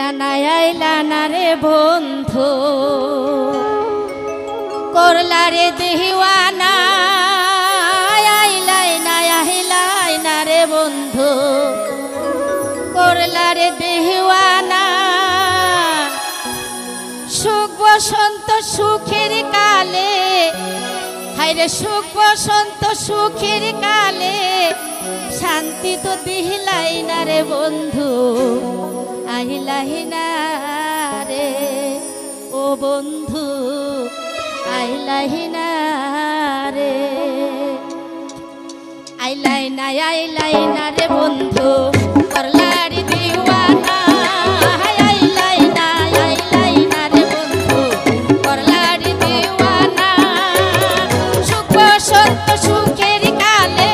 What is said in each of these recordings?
আইলা না রে বন্ধু করলা রে দেহিওয়ানা আইলাই না রে বন্ধু করলা রে দেহিওয়ানা সুখ বসন্ত সুখের কালে হায়রে সুখ বসন্ত সুখের কালে শান্তি তো দিলাই না রে বন্ধু আইলাই না রে ও বন্ধু আইলাই না রে আইলাই না রে বন্ধু করলারি দিওয়ানা আইলাই না রে বন্ধু করলারি দিওয়ানা সুখ বসন্ত সুখের কালে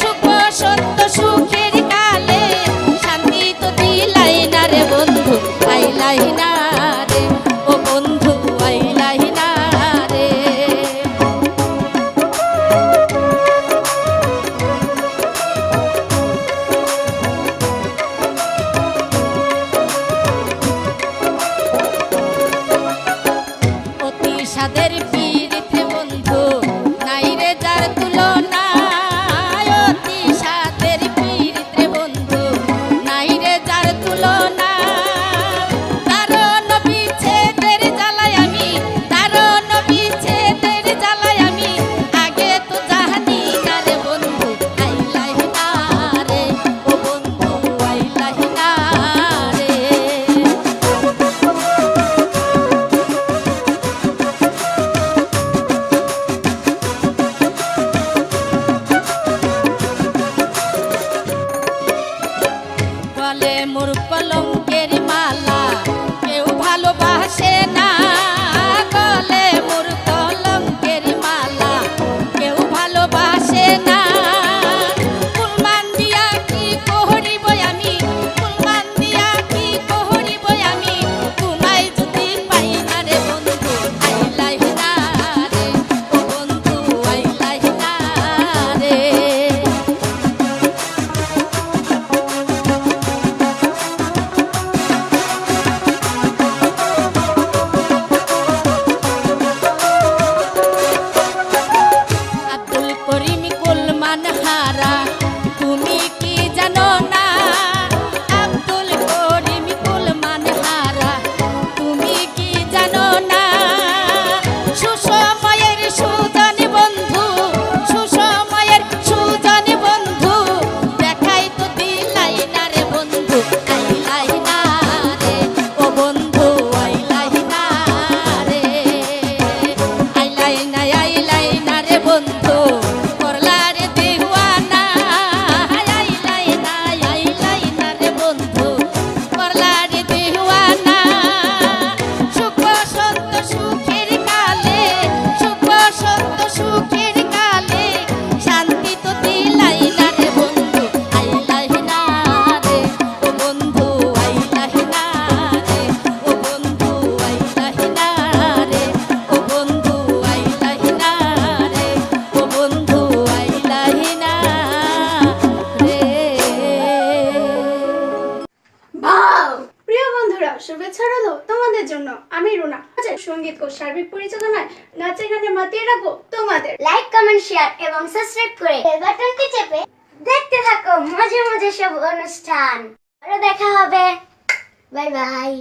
সুখ বসন্ত সুখের কালে শান্তি তো দিলাই না রে বন্ধু আইলাই না রে ও বন্ধু আইলাই না রে অতি সাদের পীড়িতে বন্ধু নাই রে যার তুলনা অতি সাদের পীড়িতে বন্ধু নাই রে যার তুলনা তারণ বিচ্ছেদের জ্বালায় আমি তারণ বিচ্ছেদের জ্বালায় আমি আগে তো জানি না রে বন্ধু আইলাই না রে ও বন্ধু আইলাই না রে গলে মোর কলঙ্কের মালা কেউ ভালোবাসে না গলে মোর কলঙ্কের মালা কেউ ভালোবাসে না কুলমান দিয়া কি করিব আমি কুলমান দিয়া কি করিব আমি তোমায় যদি পাই না রে বন্ধু আইলাই না রে ও বন্ধু আইলাই না রে আব্দুল করিম কুলমান হারা তুমি কি জানো না আব্দুল করিম কুলমান হারা তুমি কি জানো না সুসময়ের সুজন বন্ধু সুসময়ের সুজন বন্ধু দেখাই তো দিলাই না রে বন্ধু আইলাই না রে ও বন্ধু আইলাই না রে আইলাই না রে বন্ধু করলা রে দিওয়ানা আইলাই না রে বন্ধু করলা রে দিওয়ানা সুখ বসন্ত সুখের কালে সুখ বসন্ত সুখের কালে শান্তি তো দিলাই না রে বন্ধু আইলাই না রে ও বন্ধু আইলাই না রে ও বন্ধু আইলাই না রে ও বন্ধু আইলাই না রে ও বন্ধু আইলাই না রে বাও প্রিয় বন্ধুরা শুভেচ্ছা রইলো তোমাদের জন্য আমি রুনা সঙ্গীত ও সার্বিক পরিচালনায় নাচে গানে মাতিয়ে রাখবো তোমাদের লাইক কমেন্ট শেয়ার এবং সাবস্ক্রাইব করে বেল বাটনটি চেপে দেখতে থাকো মজা মজা সব অনুষ্ঠান আরো দেখা হবে বাই বাই।